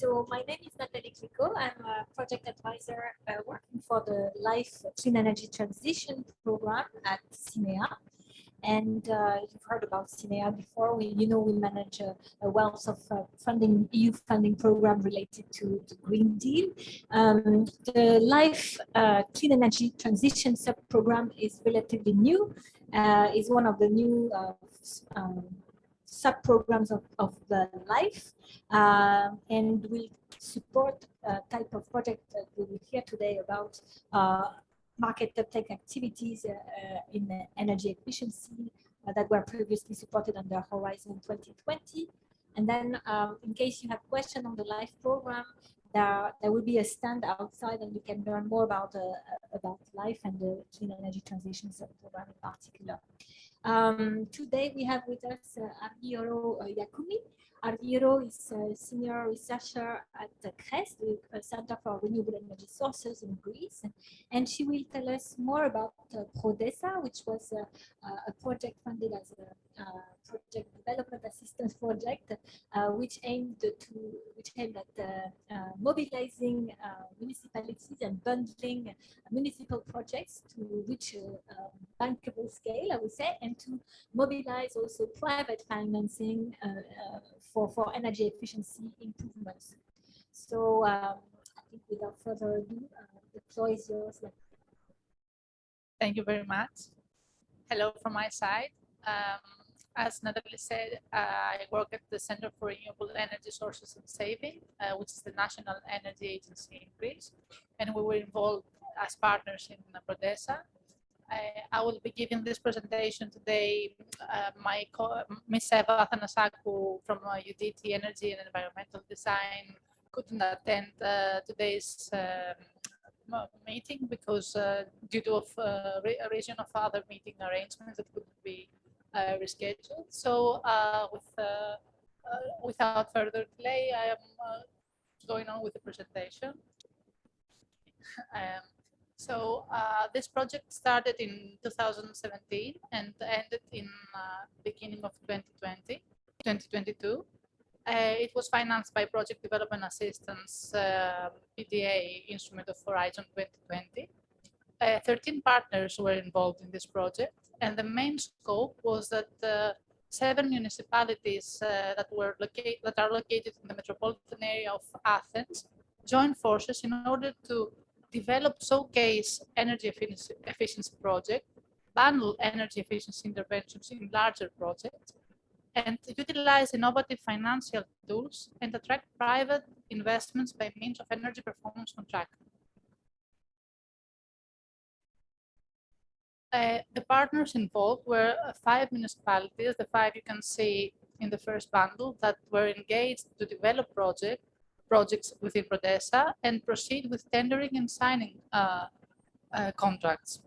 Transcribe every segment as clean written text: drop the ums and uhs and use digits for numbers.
So my name is Nathalie Clicquot. I'm a project advisor working for the Life Clean Energy Transition Program at CINEA. And you've heard about CINEA before. We manage a wealth of funding, EU funding program related to the Green Deal. The Life Clean Energy Transition sub-program is relatively new. Is one of the new sub-programs of the Life, and will support a type of project that we will hear today about market uptake activities in energy efficiency that were previously supported under Horizon 2020. And then in case you have questions on the Life program, there will be a stand outside and you can learn more about Life and the Clean Energy Transition sub-program in particular. Today we have with us Argyro Yakumi. Argyro is a senior researcher at the CRES, the Center for Renewable Energy Sources in Greece, and she will tell us more about Prodesa, which was a project funded as a project development assistance project, which aimed at mobilizing municipalities and bundling municipal projects to reach a bankable scale, I would say, and to mobilize also private financing for energy efficiency improvements. So I think without further ado, the floor is yours. Thank you very much. Hello from my side. As Natalie said, I work at the Center for Renewable Energy Sources and Saving, which is the national energy agency in Greece, and we were involved as partners in Prodesa. I will be giving this presentation today. Ms. Eva Athanassakou from UDT Energy and Environmental Design couldn't attend today's meeting because due to a reason of other meeting arrangements that couldn't be rescheduled. So without further delay, I am going on with the presentation. So this project started in 2017 and ended in beginning of 2022. It was financed by Project Development Assistance PDA instrument of Horizon 2020. 13 partners were involved in this project, and the main scope was that 7 municipalities that are located in the metropolitan area of Athens joined forces in order to develop showcase energy efficiency project, bundle energy efficiency interventions in larger projects, and utilize innovative financial tools and attract private investments by means of energy performance contracting. The partners involved were 5 municipalities, the 5 you can see in the first bundle, that were engaged to develop projects within Prodesa and proceed with tendering and signing contracts.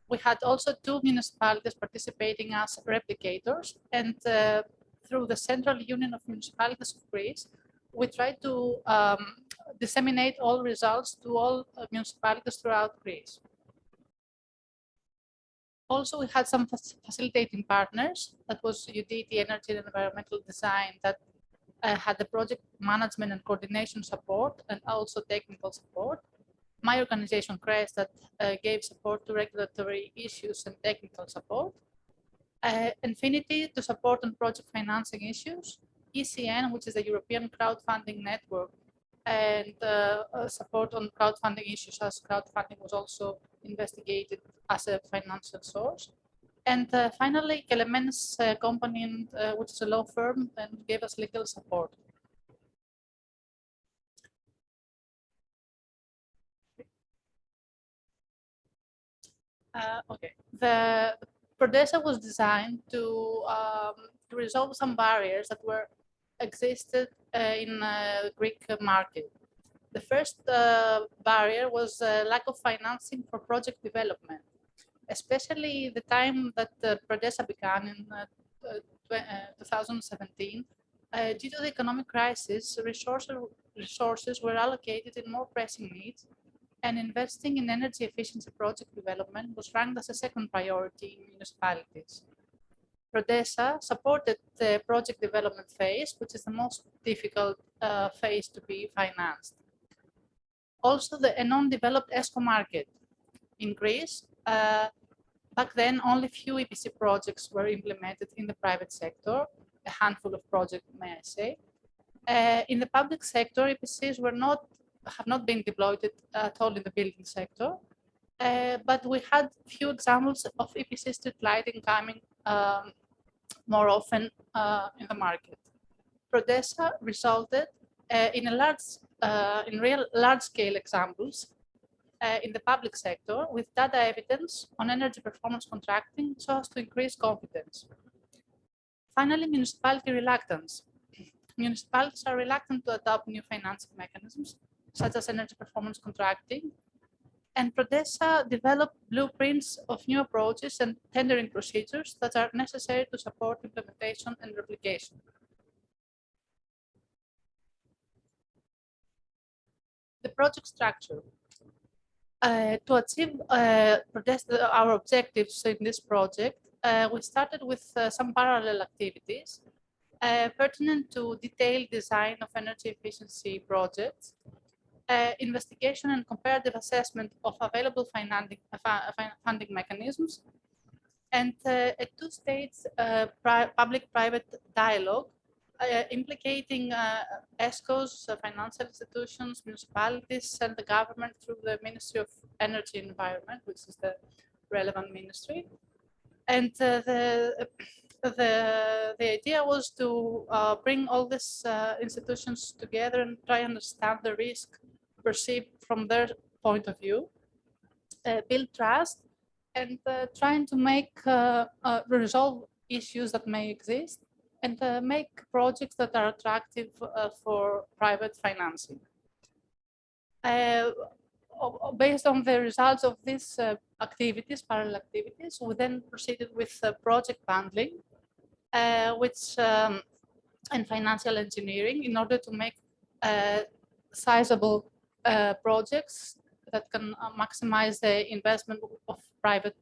We had also 2 municipalities participating as replicators, and through the Central Union of Municipalities of Greece, we tried to disseminate all results to all municipalities throughout Greece. Also, we had some facilitating partners, that was UDT Energy and Environmental Design, that had the project management and coordination support and also technical support. My organization, CRES, that gave support to regulatory issues and technical support. Infinity to support on project financing issues. ECN, which is the European Crowdfunding Network, and support on crowdfunding issues, as crowdfunding was also investigated as a financial source. And finally, Kelemens company, which is a law firm, and gave us legal support. Okay, the Prodesa was designed to resolve some barriers that were existed in the Greek market. The first barrier was lack of financing for project development, especially the time that Prodesa began in 2017. Due to the economic crisis, resources were allocated in more pressing needs, and investing in energy efficiency project development was ranked as a second priority in municipalities. Prodesa supported the project development phase, which is the most difficult phase to be financed. Also, a non-developed ESCO market in Greece. Back then, only few EPC projects were implemented in the private sector, a handful of projects, may I say. In the public sector, EPCs have not been deployed at all in the building sector, but we had few examples of EPC streetlighting coming more often in the market. Prodesa resulted in real large-scale examples in the public sector with data evidence on energy performance contracting so as to increase confidence. Finally, municipality reluctance. Municipalities are reluctant to adopt new financing mechanisms, such as energy performance contracting, and Prodesa developed blueprints of new approaches and tendering procedures that are necessary to support implementation and replication. The project structure. To achieve our objectives in this project, we started with some parallel activities pertinent to detailed design of energy efficiency projects, investigation and comparative assessment of available funding mechanisms, and a two-stage public-private dialogue implicating ESCOs, financial institutions, municipalities, and the government through the Ministry of Energy and Environment, which is the relevant ministry. And the idea was to bring all these institutions together and try to understand the risk perceived from their point of view, build trust, and trying to make resolve issues that may exist, and make projects that are attractive for private financing. Based on the results of these activities, parallel activities, we then proceeded with project bundling, and financial engineering in order to make sizable projects that can maximize the investment of private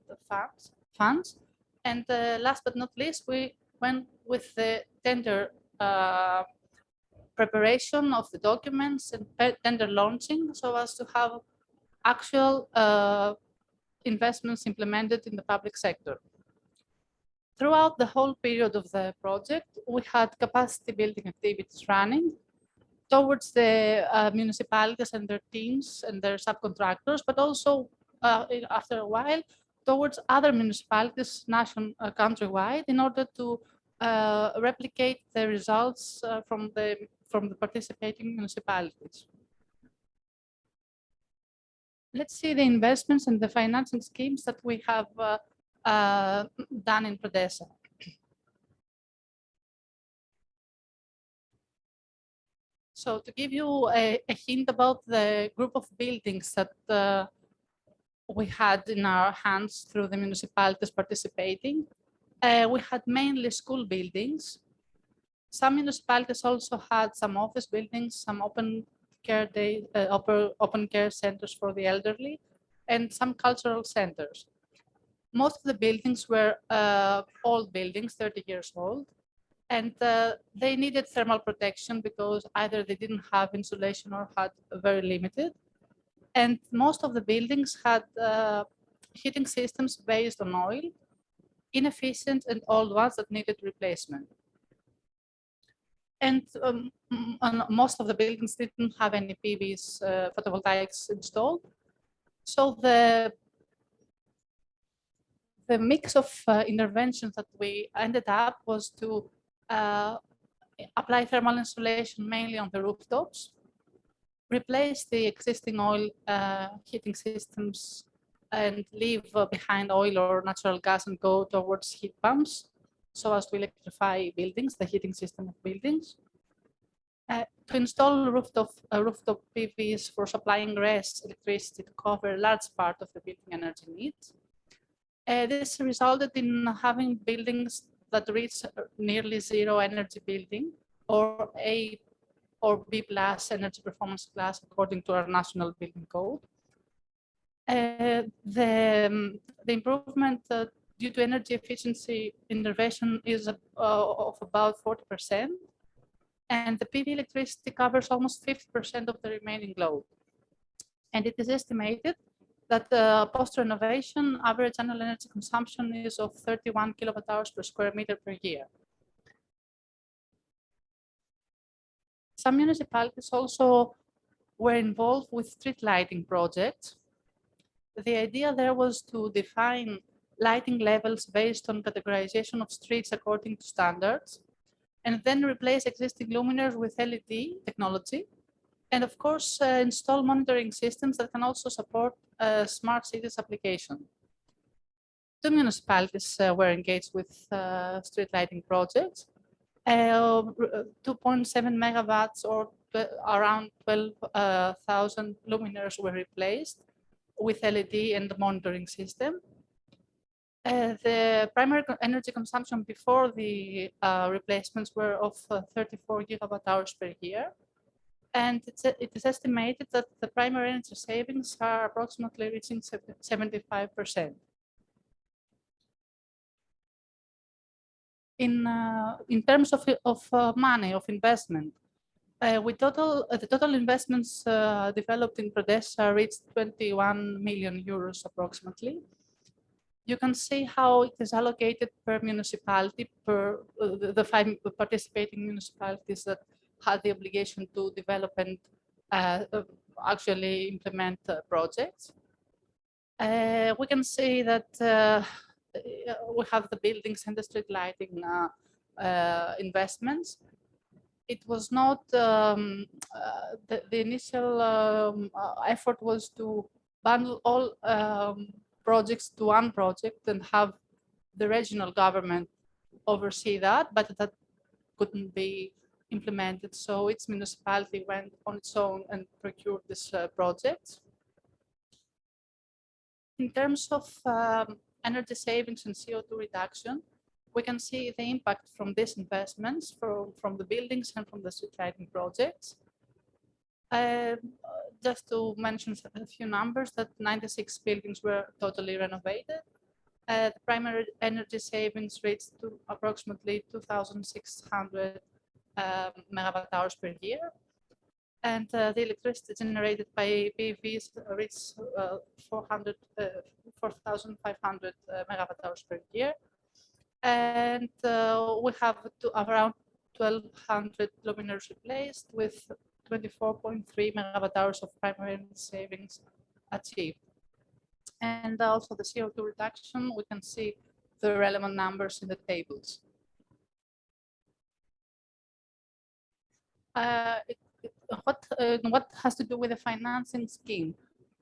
funds. And last but not least, we went with the tender preparation of the documents and tender launching so as to have actual investments implemented in the public sector. Throughout the whole period of the project, we had capacity building activities running towards the municipalities and their teams and their subcontractors, but also after a while towards other municipalities countrywide in order to replicate the results from the participating municipalities. Let's see the investments and the financing schemes that we have done in Prodesa. So to give you a hint about the group of buildings that we had in our hands through the municipalities participating, we had mainly school buildings. Some municipalities also had some office buildings, some open care centers for the elderly, and some cultural centers. Most of the buildings were old buildings, 30 years old, and they needed thermal protection because either they didn't have insulation or had very limited. And most of the buildings had heating systems based on oil, inefficient and old ones that needed replacement. And most of the buildings didn't have any PVs, photovoltaics installed. So the mix of interventions that we ended up was to apply thermal insulation mainly on the rooftops, replace the existing oil heating systems and leave behind oil or natural gas and go towards heat pumps so as to electrify buildings, the heating system of buildings. To install rooftop PVs for supplying RES electricity to cover a large part of the building energy needs. This resulted in having buildings that reach nearly zero energy building or A or B plus energy performance class according to our national building code. The improvement due to energy efficiency intervention is of about 40%, and the PV electricity covers almost 50% of the remaining load. And it is estimated that post-renovation average annual energy consumption is of 31 kilowatt hours per square meter per year. Some municipalities also were involved with street lighting projects. The idea there was to define lighting levels based on categorization of streets according to standards, and then replace existing luminaires with LED technology, and of course, install monitoring systems that can also support smart cities application. Two municipalities were engaged with street lighting projects. 2.7 megawatts or around 12,000 luminaires were replaced with LED and the monitoring system. The primary energy consumption before the replacements were of 34 gigawatt hours per year. And it is estimated that the primary energy savings are approximately reaching 75%. In terms of money, of investment, the total investments developed in Prodesa reached 21 million euros approximately. You can see how it is allocated per municipality, per the 5 participating municipalities that had the obligation to develop and actually implement projects. We can see that we have the buildings and the street lighting investments. It was not, the initial effort was to bundle all projects to one project and have the regional government oversee that, but that couldn't be implemented. So each municipality went on its own and procured this project. In terms of energy savings and CO₂ reduction, we can see the impact from these investments from the buildings and from the street lighting projects. Just to mention a few numbers, that 96 buildings were totally renovated. The primary energy savings reached to approximately 2,600 megawatt hours per year. And the electricity generated by PVs reached 4,500 megawatt hours per year. And we have around 1,200 luminaires replaced with 24.3 megawatt hours of primary energy savings achieved. And also the CO₂ reduction, we can see the relevant numbers in the tables. What has to do with the financing scheme?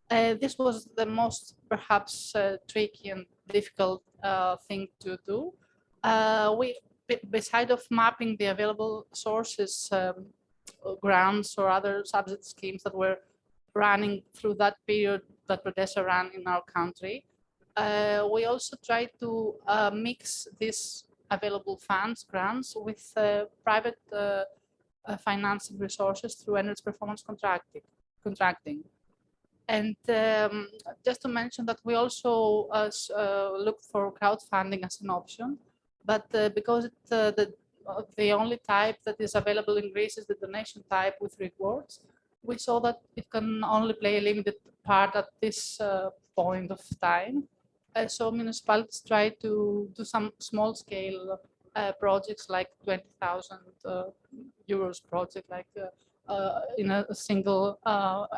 This was the most perhaps tricky and difficult thing to do. Beside of mapping the available sources, grants or other subsidy schemes that were running through that period that Prodesa ran in our country, we also tried to mix these available funds, grants, with private financing resources through energy performance contracting. And just to mention that we also looked for crowdfunding as an option, but because the only type that is available in Greece is the donation type with rewards, we saw that it can only play a limited part at this point of time. So municipalities try to do some small scale projects like 20,000 euros project, like in a single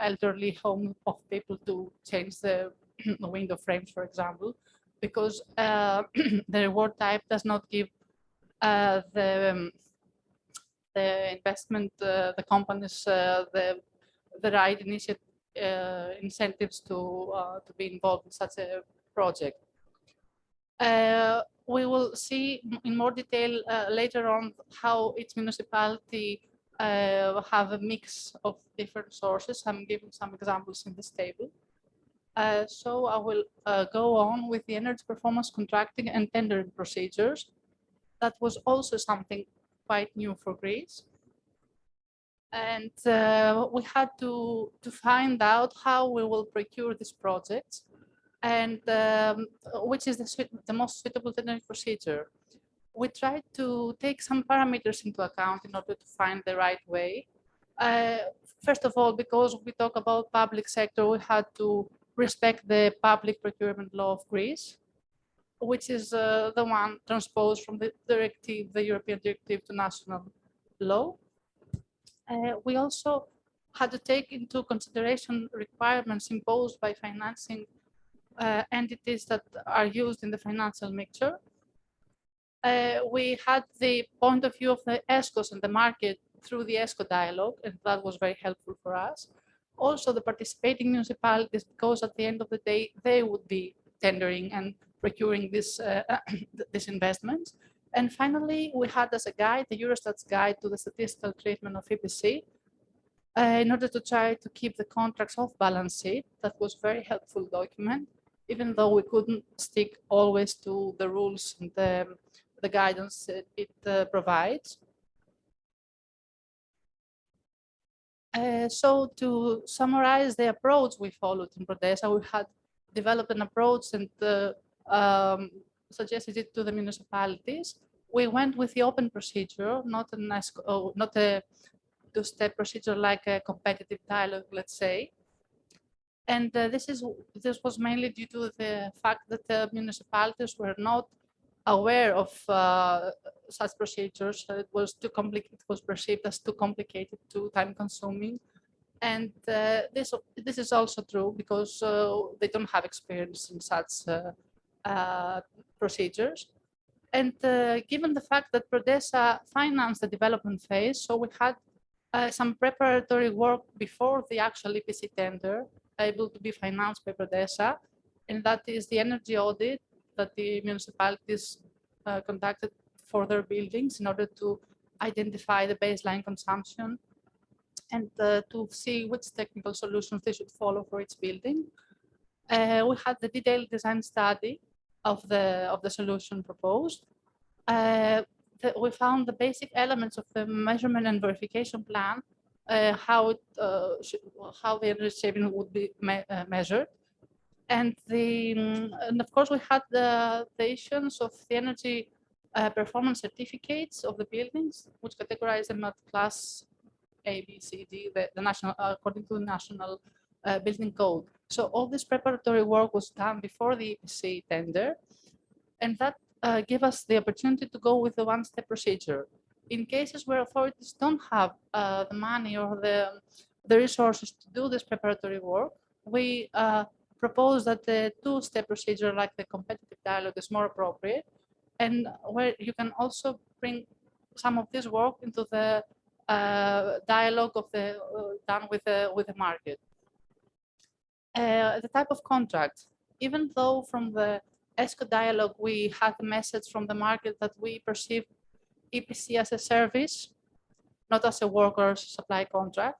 elderly home of people to change the window frames, for example, because the reward type does not give the investment, the companies, the right incentives to be involved in such a project. We will see in more detail later on how each municipality have a mix of different sources. I'm giving some examples in this table. So I will go on with the energy performance contracting and tendering procedures. That was also something quite new for Greece. And we had to find out how we will procure these projects. and which is the most suitable tendering procedure. We tried to take some parameters into account in order to find the right way. First of all, because we talk about public sector, we had to respect the public procurement law of Greece, which is the one transposed from the directive, the European directive, to national law. We also had to take into consideration requirements imposed by financing entities that are used in the financial mixture. We had the point of view of the ESCOs and the market through the ESCO dialogue, and that was very helpful for us. Also, the participating municipalities, because at the end of the day, they would be tendering and procuring this investments. And finally, we had as a guide, the Eurostat's guide to the statistical treatment of EPC, in order to try to keep the contracts off balance sheet. That was a very helpful document, even though we couldn't stick always to the rules and the guidance it provides. So to summarize the approach we followed in Prodesa, we had developed an approach and suggested it to the municipalities. We went with the open procedure, not a two-step procedure like a competitive dialogue, let's say. And this was mainly due to the fact that the municipalities were not aware of such procedures. It was too complicated. It was perceived as too complicated, too time-consuming, and this is also true because they don't have experience in such procedures. And given the fact that Prodesa financed the development phase, so we had some preparatory work before the actual EPC tender able to be financed by Prodesa, and that is the energy audit that the municipalities conducted for their buildings in order to identify the baseline consumption and to see which technical solutions they should follow for each building. We had the detailed design study of the solution proposed. We found the basic elements of the measurement and verification plan, how the energy saving would be measured. And of course, we had the issuance of the energy performance certificates of the buildings, which categorize them at class A, B, C, D, the national, according to the national building code. So all this preparatory work was done before the EPC tender, and that gave us the opportunity to go with the one-step procedure. In cases where authorities don't have the money or the resources to do this preparatory work, we propose that the two-step procedure like the competitive dialogue is more appropriate, and where you can also bring some of this work into the dialogue of done with the market. The type of contract, even though from the ESCO dialogue we had the message from the market that we perceive EPC as a service, not as a work or supply contract,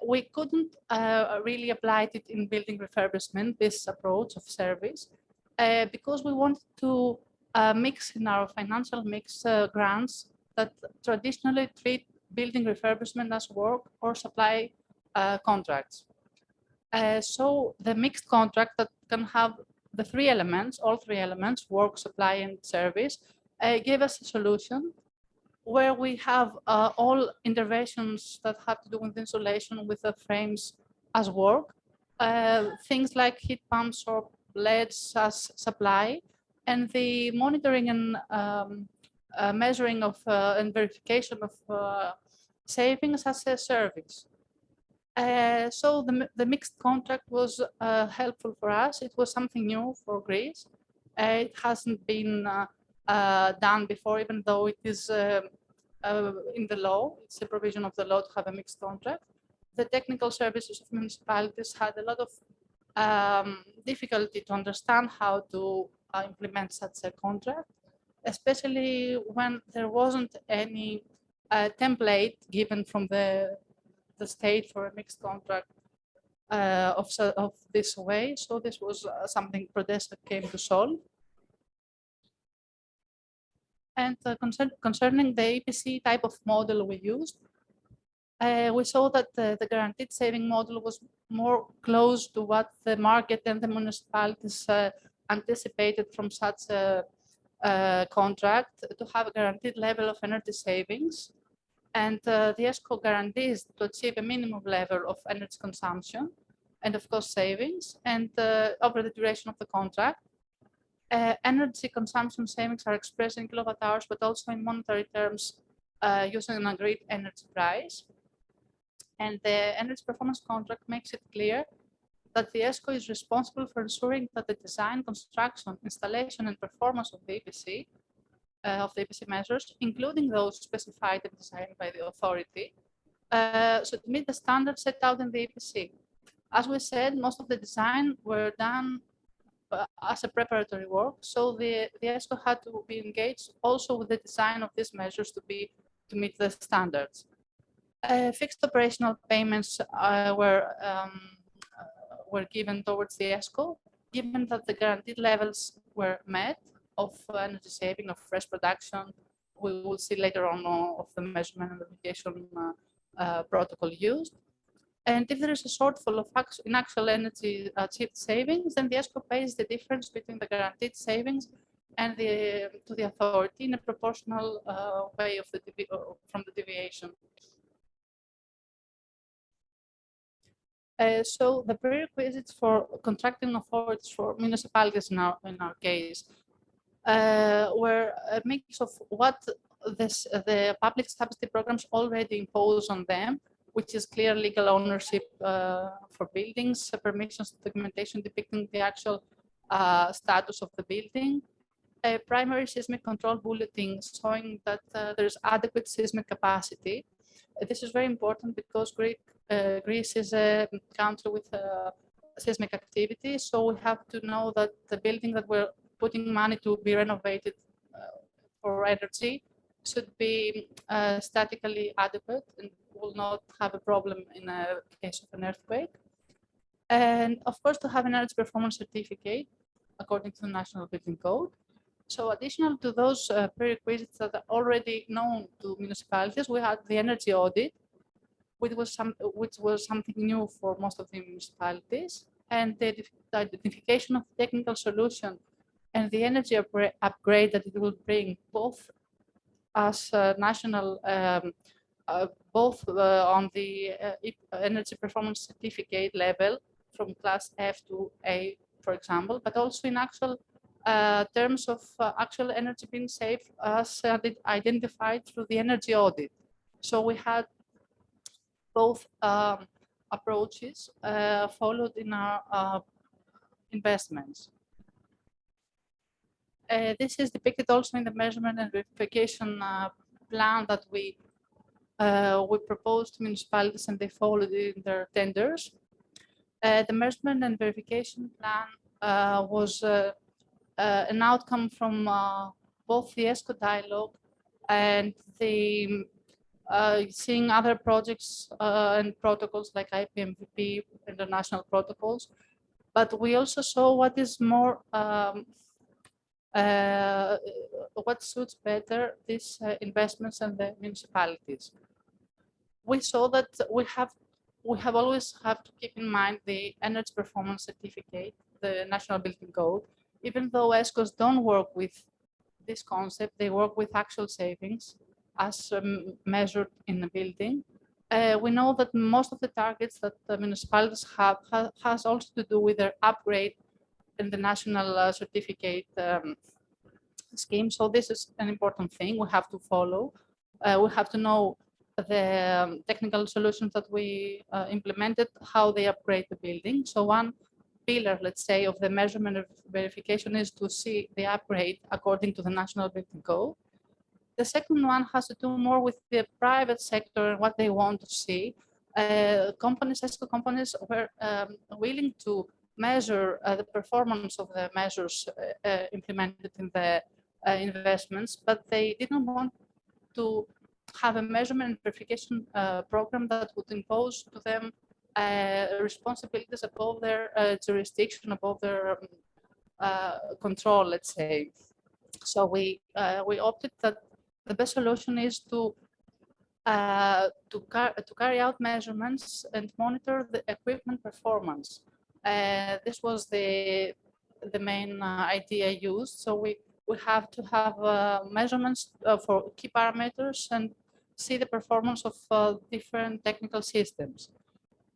we couldn't really apply it in building refurbishment, this approach of service, because we wanted to mix in our financial mix grants that traditionally treat building refurbishment as work or supply contracts. So the mixed contract that can have the three elements, all three elements, work, supply, and service, gave us a solution where we have all interventions that have to do with insulation with the frames as work, things like heat pumps or LEDs as supply, and the monitoring and measuring of and verification of savings as a service. So the mixed contract was helpful for us. It was something new for Greece. It hasn't been done before, even though it is in the law. It's a provision of the law to have a mixed contract. The technical services of municipalities had a lot of difficulty to understand how to implement such a contract, especially when there wasn't any template given from the state for a mixed contract of this way. So this was something Prodesa came to solve. And concerning the EPC type of model we used, we saw that the guaranteed saving model was more close to what the market and the municipalities anticipated from such a contract, to have a guaranteed level of energy savings. And the ESCO guarantees to achieve a minimum level of energy consumption and of cost savings, and over the duration of the contract. Energy consumption savings are expressed in kilowatt hours, but also in monetary terms using an agreed energy price. And the energy performance contract makes it clear that the ESCO is responsible for ensuring that the design, construction, installation, and performance of the EPC measures, including those specified and designed by the authority, should meet the standards set out in the EPC. As we said, most of the design were done as a preparatory work, so the ESCO had to be engaged also with the design of these measures to meet the standards. Fixed operational payments were given towards the ESCO, given that the guaranteed levels were met of energy saving, of fresh production. We will see later on of the measurement and verification protocol used. And if there is a shortfall of in actual energy achieved savings, then the ESCO pays the difference between the guaranteed savings and to the authority in a proportional way from the deviation. So the prerequisites for contracting authorities for municipalities in our case were a mix of what the public subsidy programs already impose on them, which is clear legal ownership for buildings, permissions, documentation depicting the actual status of the building, a primary seismic control bulletin showing that there is adequate seismic capacity. This is very important because Greece is a country with seismic activity, so we have to know that the building that we're putting money to be renovated for energy should be statically adequate and will not have a problem in a case of an earthquake. And of course, to have an energy performance certificate according to the National Building Code. So additional to those prerequisites that are already known to municipalities, we had the energy audit, which was something new for most of the municipalities, and the identification of technical solution and the energy upgrade that it will bring, both as national, both on the energy performance certificate level from class F to A, for example, but also in actual terms of actual energy being saved as identified through the energy audit. So we had both approaches followed in our investments. This is depicted also in the measurement and verification plan that we proposed to municipalities and they followed in their tenders. The measurement and verification plan was an outcome from both the ESCO dialogue and the seeing other projects and protocols like IPMVP, international protocols. But we also saw what is more, what suits better these investments and the municipalities. We saw that we have always have to keep in mind the energy performance certificate, the National Building Code. Even though ESCOs don't work with this concept, they work with actual savings as measured in the building. We know that most of the targets that the municipalities have has also to do with their upgrade in the national certificate scheme. So this is an important thing we have to follow. We have to know the technical solutions that we implemented, how they upgrade the building. So one pillar, let's say, of the measurement of verification is to see the upgrade according to the National Building Code. The second one has to do more with the private sector and what they want to see. Companies, ESCO companies were willing to measure the performance of the measures implemented in the investments, but they didn't want to have a measurement and verification program that would impose to them responsibilities above their jurisdiction, above their control, let's say. So we opted that the best solution is to to carry out measurements and monitor the equipment performance. This was the main idea used. So we have to have measurements for key parameters and see the performance of different technical systems.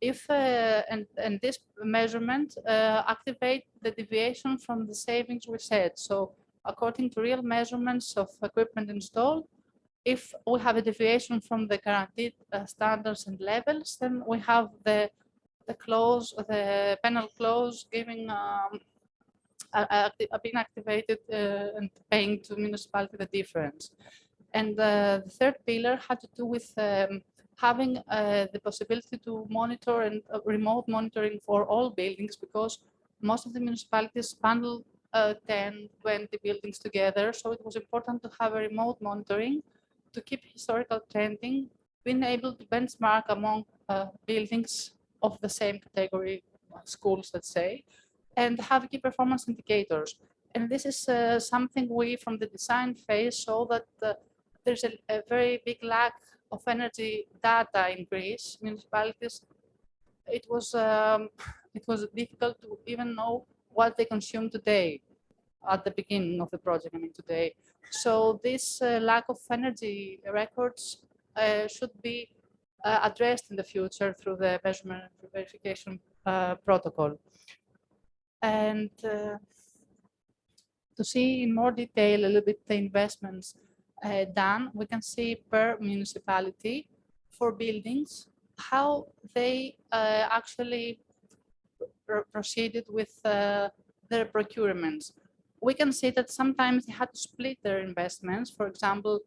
If and this measurement activate the deviation from the savings we set. So according to real measurements of equipment installed, if we have a deviation from the guaranteed standards and levels, then we have the clause, the penal clause giving being activated and paying to municipality the difference. And the third pillar had to do with having the possibility to monitor and remote monitoring for all buildings, because most of the municipalities bundle 10, 20 buildings together. So it was important to have a remote monitoring to keep historical trending, being able to benchmark among buildings of the same category, schools, let's say, and have key performance indicators. And this is something we, from the design phase, saw that there's a very big lack of energy data in Greece. Municipalities, it was difficult to even know what they consume today at the beginning of the project, I mean today. So this lack of energy records should be addressed in the future through the measurement and verification protocol. And to see in more detail a little bit the investments done, we can see per municipality for buildings, how they actually proceeded with their procurements. We can see that sometimes they had to split their investments. For example,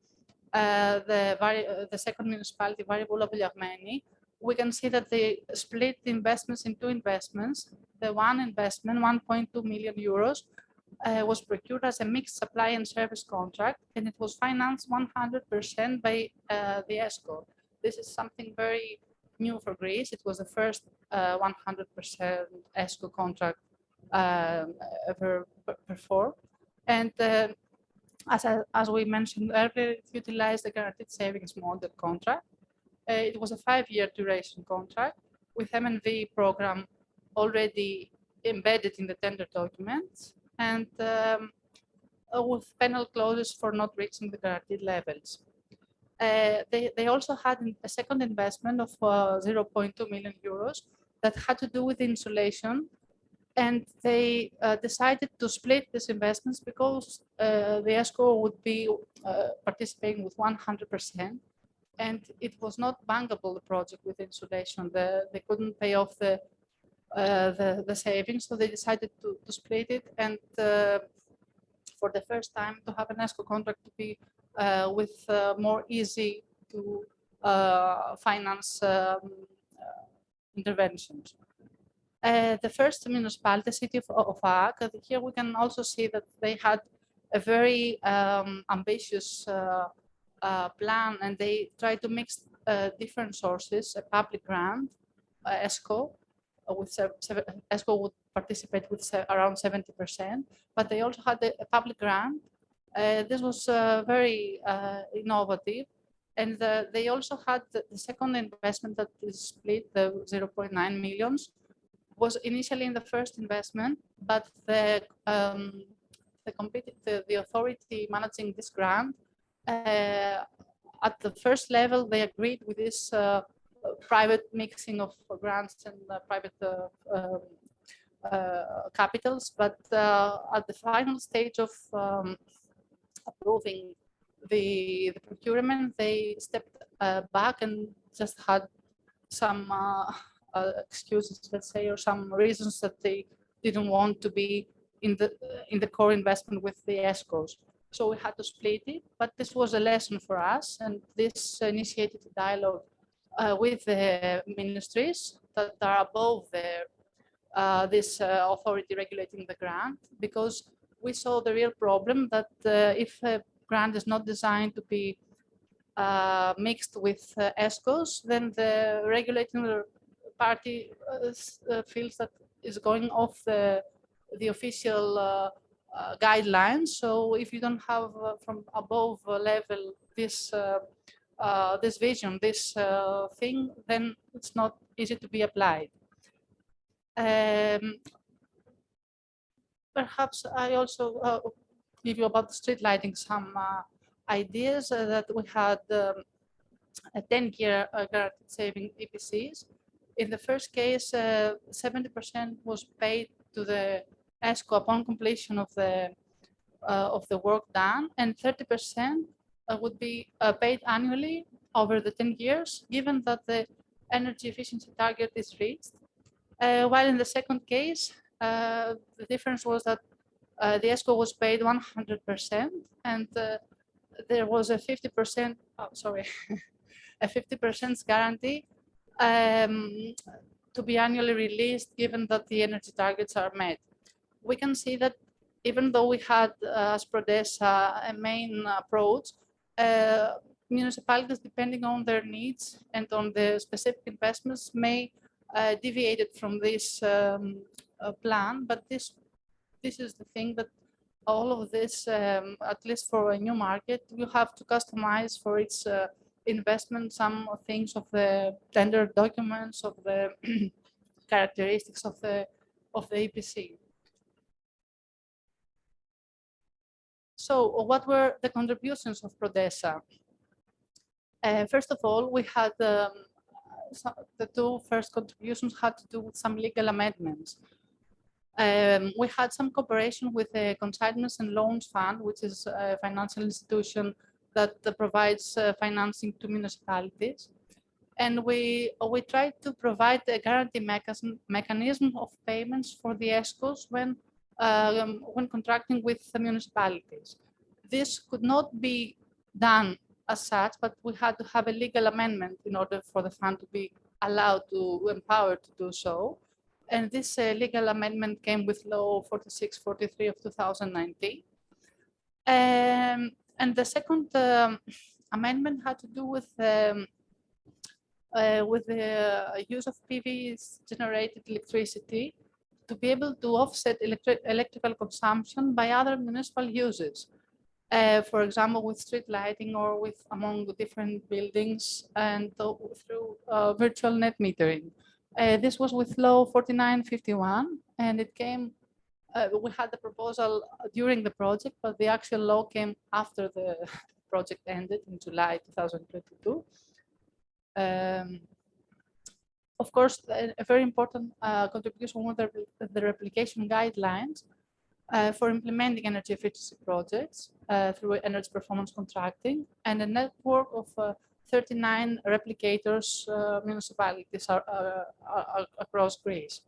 the second municipality, Variable Viliagmeni, we can see that they split the investments in two investments. The one investment, 1.2 million euros, was procured as a mixed supply and service contract, and it was financed 100% by the ESCO. This is something very new for Greece. It was the first 100% ESCO contract ever performed. And as we mentioned earlier, it utilized the guaranteed savings model contract. It was a 5-year duration contract with M&V program already embedded in the tender documents, and with penal clauses for not reaching the guaranteed levels. They also had a second investment of 0.2 million euros that had to do with insulation, and they decided to split these investments because the ESCO would be participating with 100%, and it was not bankable, the project with insulation. They couldn't pay off the savings, so they decided to split it, and for the first time to have an ESCO contract to be with more easy to finance interventions. The first municipality, the city of Aak, here we can also see that they had a very ambitious plan, and they tried to mix different sources, a public grant, ESCO, with ESCO would participate with around 70%, but they also had a public grant. This was very innovative, and they also had the second investment that is split, the 0.9 millions, was initially in the first investment, but the authority managing this grant, at the first level, they agreed with this private mixing of grants and private capitals, but at the final stage of approving the procurement, they stepped back and just had some excuses, let's say, or some reasons that they didn't want to be in the core investment with the ESCOs. So we had to split it, but this was a lesson for us, and this initiated a dialogue with the ministries that are above this authority regulating the grant, because we saw the real problem that if a grant is not designed to be mixed with ESCOs, then the regulating party feels that is going off the official guidelines. So if you don't have from above level this this vision, this thing, then it's not easy to be applied. Perhaps I also give you about the street lighting some ideas that we had a 10-year guaranteed saving EPCs. In the first case, 70% was paid to the ESCO upon completion of the work done, and 30% would be paid annually over the 10 years, given that the energy efficiency target is reached. While in the second case, the difference was that the ESCO was paid 100%, and there was a 50%, a 50% guarantee to be annually released, given that the energy targets are met. We can see that even though we had, as Prodesa, a main approach, municipalities, depending on their needs and on the specific investments, may deviate from this plan, but this is the thing that all of this, at least for a new market, you have to customize for its investment some things of the tender documents, of the characteristics of the EPC. So what were the contributions of Prodesa? First of all, we had the two first contributions had to do with some legal amendments. We had some cooperation with the Consignments and Loans Fund, which is a financial institution that provides financing to municipalities. And we tried to provide a guarantee mechanism of payments for the ESCOs when contracting with the municipalities. This could not be done as such, but we had to have a legal amendment in order for the fund to be allowed to, empowered to do so. And this legal amendment came with Law 4643 of 2019. And the second amendment had to do with the use of PV-generated electricity to be able to offset electrical consumption by other municipal uses. For example, with street lighting or with among the different buildings, and through virtual net metering. This was with Law 4951, and it came, we had the proposal during the project, but the actual law came after the project ended in July 2022. Of course, a very important contribution was the replication guidelines for implementing energy efficiency projects through energy performance contracting, and a network of 39 replicators municipalities are across Greece.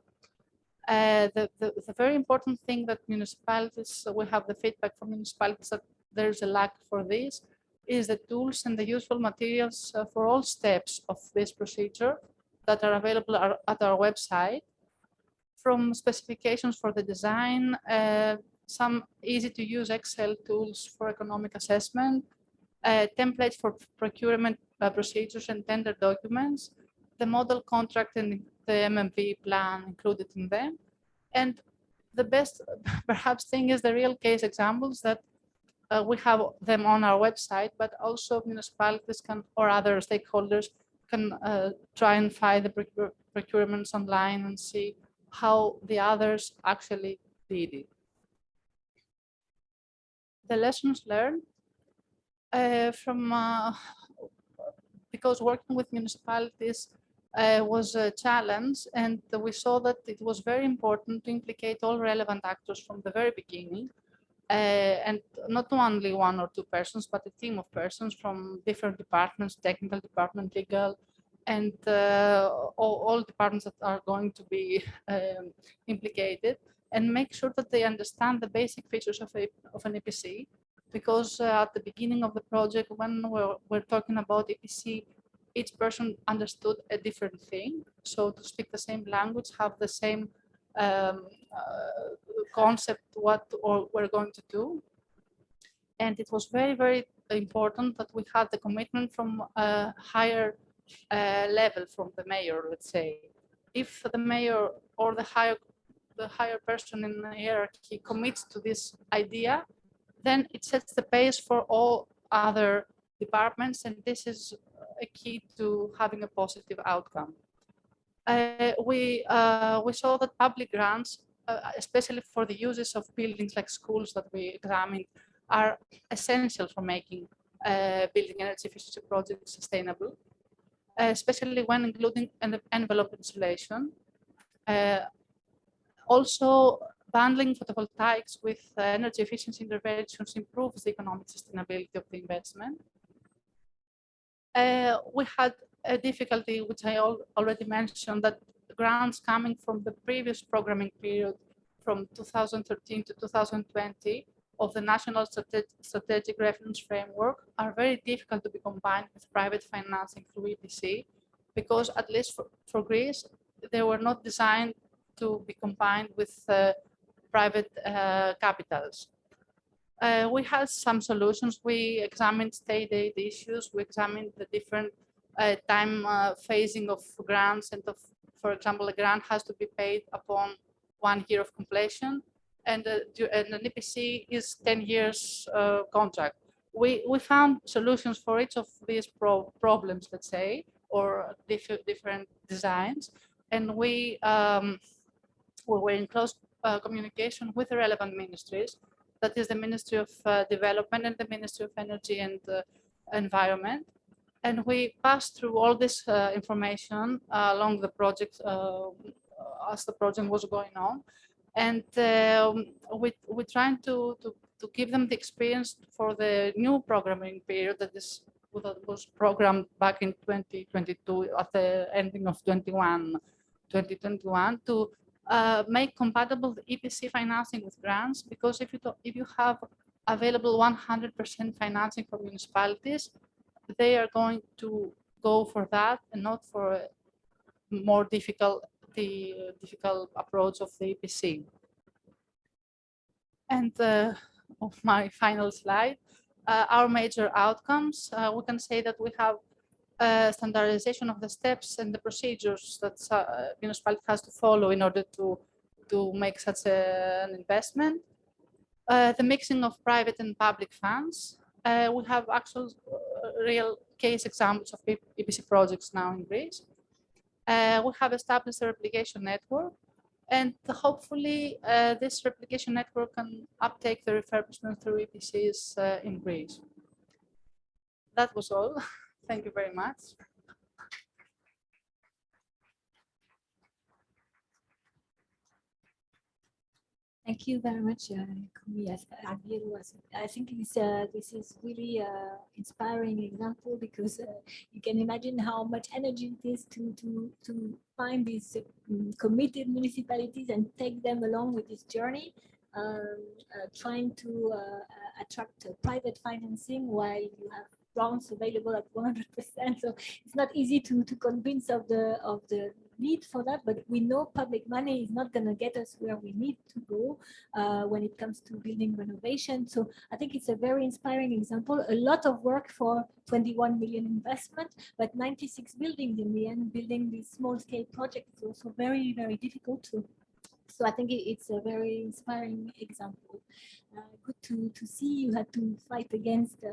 The very important thing that municipalities, we have the feedback from municipalities that there's a lack for this, is the tools and the useful materials for all steps of this procedure that are available at our website, from specifications for the design, some easy to use Excel tools for economic assessment, templates for procurement procedures and tender documents, the model contract and the MMV plan included in them. And the best perhaps thing is the real case examples that we have them on our website, but also municipalities can, or other stakeholders can try and find the procurements online and see how the others actually did it. The lessons learned because working with municipalities was a challenge, and we saw that it was very important to implicate all relevant actors from the very beginning, and not only one or two persons, but a team of persons from different departments, technical department, legal, and all departments that are going to be implicated, and make sure that they understand the basic features of an EPC. Because at the beginning of the project, when we're talking about EPC, each person understood a different thing. So to speak the same language, have the same concept, what we're going to do. And it was very, very important that we had the commitment from a higher level, from the mayor, let's say. If the mayor or the higher person in the hierarchy commits to this idea, then it sets the pace for all other departments, and this is a key to having a positive outcome. We saw that public grants, especially for the uses of buildings like schools that we examined, are essential for making building energy efficiency projects sustainable, especially when including envelope insulation. Also, bundling photovoltaics with energy efficiency interventions improves the economic sustainability of the investment. We had a difficulty, which I already mentioned, that grants coming from the previous programming period from 2013 to 2020 of the National Strategic Reference Framework are very difficult to be combined with private financing through EPC, because at least for Greece, they were not designed to be combined with private capitals. We had some solutions. We examined state aid issues. We examined the different time phasing of grants, and for example, a grant has to be paid upon 1 year of completion, and an EPC is 10 years contract. We found solutions for each of these problems, let's say, or different designs, and we were in close communication with the relevant ministries, that is the Ministry of Development and the Ministry of Energy and Environment. And we passed through all this information along the project as the project was going on. And we're trying to give them the experience for the new programming period that was programmed back in 2022 at the ending of 2021 to make compatible the EPC financing with grants, because if you have available 100% financing for municipalities, they are going to go for that and not for a more difficult approach of the EPC. And of my final slide, our major outcomes, we can say that we have standardization of the steps and the procedures that municipality has to follow in order to make such an investment. The mixing of private and public funds. We have actual real case examples of EPC projects now in Greece. We have established a replication network, and hopefully this replication network can uptake the refurbishment through EPCs in Greece. That was all. Thank you very much. Thank you very much, Comif. I think this is really inspiring example, because you can imagine how much energy it is to find these committed municipalities and take them along with this journey, trying to attract private financing while you have grants available at 100%. So it's not easy to convince of the need for that, but we know public money is not going to get us where we need to go when it comes to building renovation. So I think it's a very inspiring example. A lot of work for 21 million investment, but 96 buildings in the end. Building these small scale projects is also very, very difficult. So I think it's a very inspiring example. Good to see you had to fight against,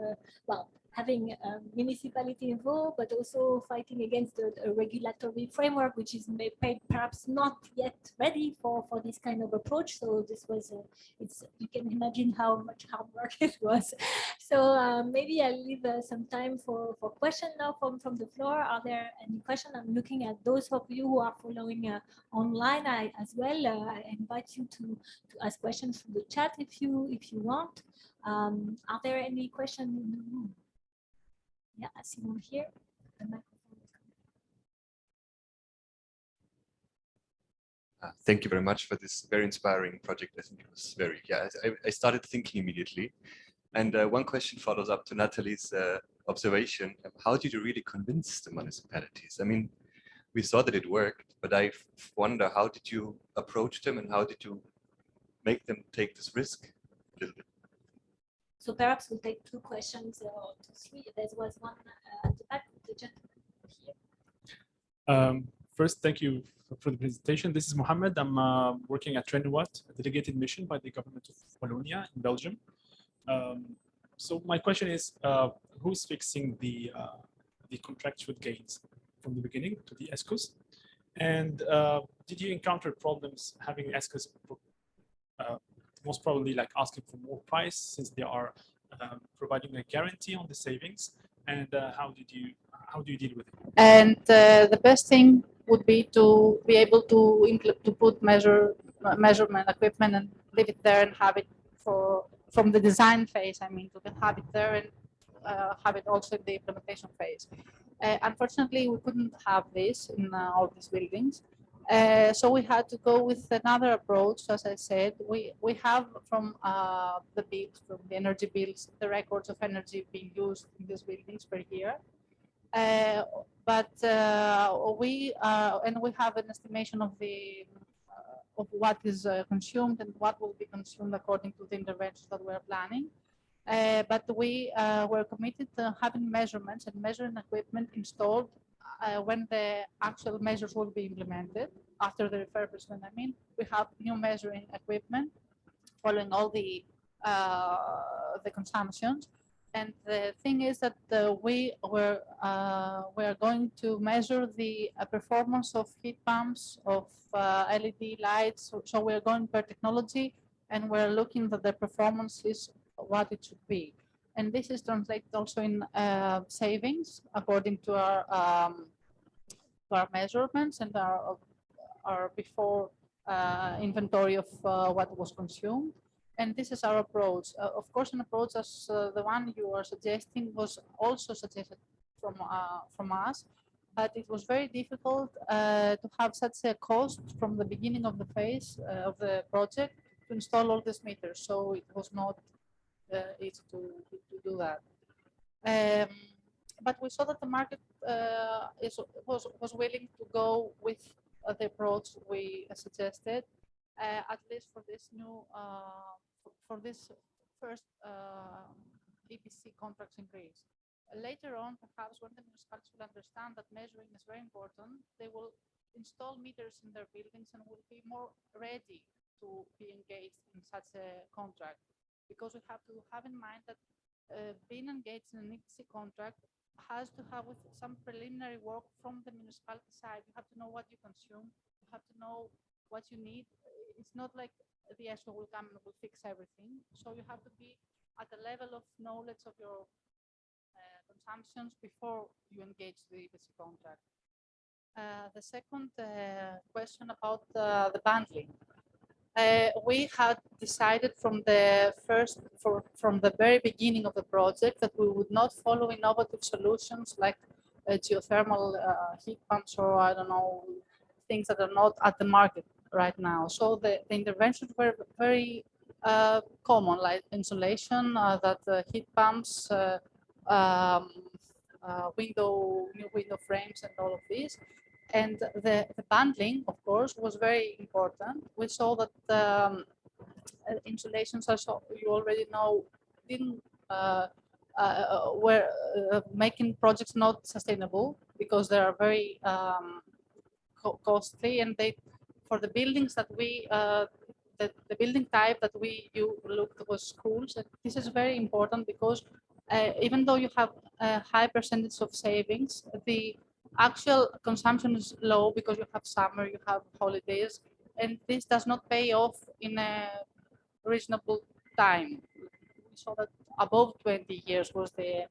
well, having a municipality involved, but also fighting against a regulatory framework, which is perhaps not yet ready for this kind of approach. So this was, you can imagine how much hard work it was. So maybe I'll leave some time for questions now from the floor. Are there any questions? I'm looking at those of you who are following online as well. I invite you to ask questions from the chat if you want. Are there any questions in the room? Yeah, I see one here. The microphone is coming. Thank you very much for this very inspiring project. I think it was very, I started thinking immediately. And one question follows up to Natalie's observation. How did you really convince the municipalities? I mean, we saw that it worked, but I wonder, how did you approach them and how did you make them take this risk a little bit? So perhaps we'll take two questions or three. There was one at the back, the gentleman here. First, thank you for the presentation. This is Mohammed. I'm working at Renewable, a delegated mission by the government of Wallonia in Belgium. So my question is, who's fixing the contractual gains from the beginning to the ESCOs? And did you encounter problems having ESCOs most probably like asking for more price since they are providing a guarantee on the savings? And how do you deal with it? And the best thing would be to be able to put measurement equipment and leave it there and have it from the design phase. I mean, to have it there and have it also in the implementation phase. Unfortunately, we couldn't have this in all these buildings. So we had to go with another approach. As I said, we have from the bills, from the energy bills, the records of energy being used in these buildings per year. But we have an estimation of the of what is consumed and what will be consumed according to the interventions that we're planning. But we were committed to having measurements and measuring equipment installed when the actual measures will be implemented after the refurbishment. I mean, we have new measuring equipment following all the consumptions. And the thing is that we are going to measure the performance of heat pumps, of LED lights. So we're going per technology, and we're looking that the performance is what it should be. And this is translated also in savings according to our measurements and our before inventory of what was consumed. And this is our approach. Of course, an approach as the one you are suggesting was also suggested from us, but it was very difficult to have such a cost from the beginning of the phase of the project to install all these meters. So it was not easy to do that. But we saw that the market was willing to go with the approach we suggested, at least for this new, for this first EPC contracts in Greece. Later on, perhaps when the municipalities will understand that measuring is very important, they will install meters in their buildings and will be more ready to be engaged in such a contract. Because we have to have in mind that being engaged in an EPC contract has to have with some preliminary work from the municipality side. You have to know what you consume. You have to know what you need. It's not like the ESCO will come and will fix everything. So you have to be at the level of knowledge of your consumptions before you engage the EPC contract. The second question about the bundling. We had decided from the very beginning of the project that we would not follow innovative solutions like geothermal heat pumps or I don't know, things that are not at the market right now. So the interventions were very common, like insulation, heat pumps, new window frames and all of these. And the bundling, of course, was very important. We saw that insulations, as you already know, were making projects not sustainable because they are very costly, and for the buildings that we the building type that you looked was schools. And this is very important because even though you have a high percentage of savings, the actual consumption is low because you have summer, you have holidays, and this does not pay off in a reasonable time. We saw that above 20 years was the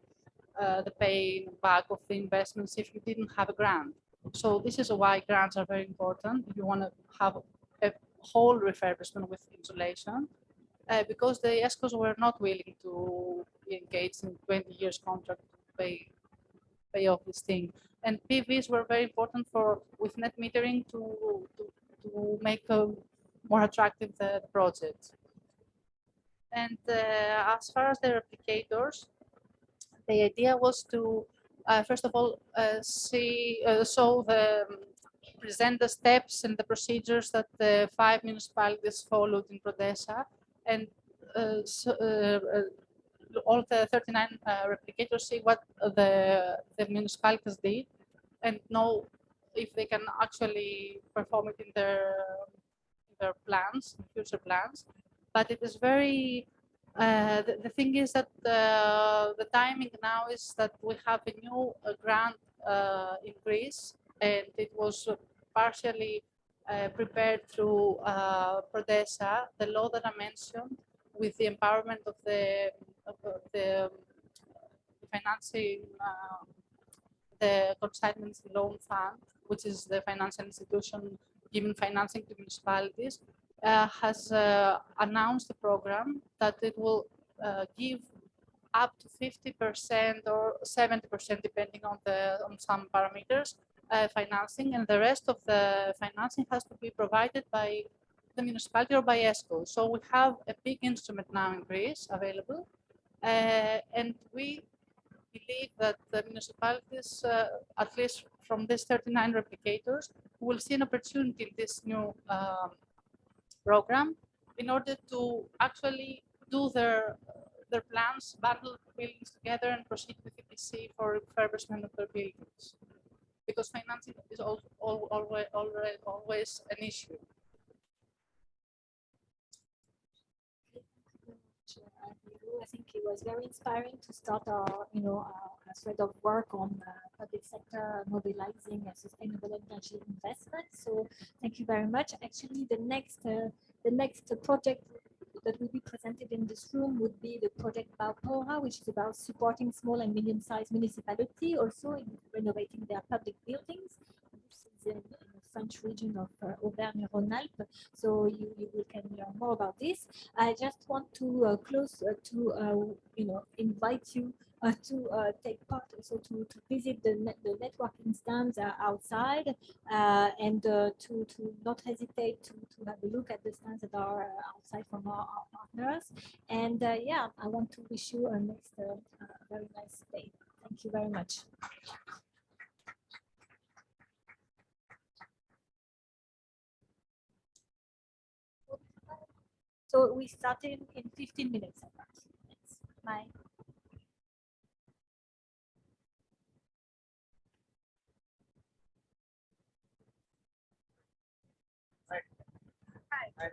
paying back of the investments if you didn't have a grant. So this is why grants are very important if you want to have a whole refurbishment with insulation, because the ESCOs were not willing to be engaged in 20 years contract to pay off this thing. And PVs were very important with net metering to make more attractive the project. And as far as the replicators, the idea was to first of all present the steps and the procedures that the 5 municipalities followed in Prodesa, and all the 39 replicators see what the municipalities did and know if they can actually perform it in their plans, future plans. But it is very The thing is that the timing now is that we have a new grant in Greece, and it was partially prepared through Prodesa, the law that I mentioned, with the empowerment of the financing, the consignment loan fund, which is the financial institution giving financing to municipalities, has announced a program that it will give up to 50% or 70%, depending on some parameters, financing, and the rest of the financing has to be provided by the municipality or by ESCO. So we have a big instrument now in Greece available, and we believe that the municipalities, at least from these 39 replicators, will see an opportunity in this new program in order to actually do their plans, bundle buildings together, and proceed with EPC for refurbishment of their buildings. Because financing is always an issue. I think it was very inspiring to start our, a thread of work on public sector mobilizing a sustainable energy investment. So thank you very much. Actually, the next project that will be presented in this room would be the project Baupora, which is about supporting small and medium-sized municipality, also in renovating their public buildings. This is in the French region of Auvergne-Rhône-Alpes, so you can learn more about this. I just want to invite you to take part, so to visit the networking stands outside, and to not hesitate to have a look at the stands that are outside from our partners. And yeah, I want to wish you a next very nice day. Thank you very much. So we started in 15 minutes. Bye. Hi. Hi.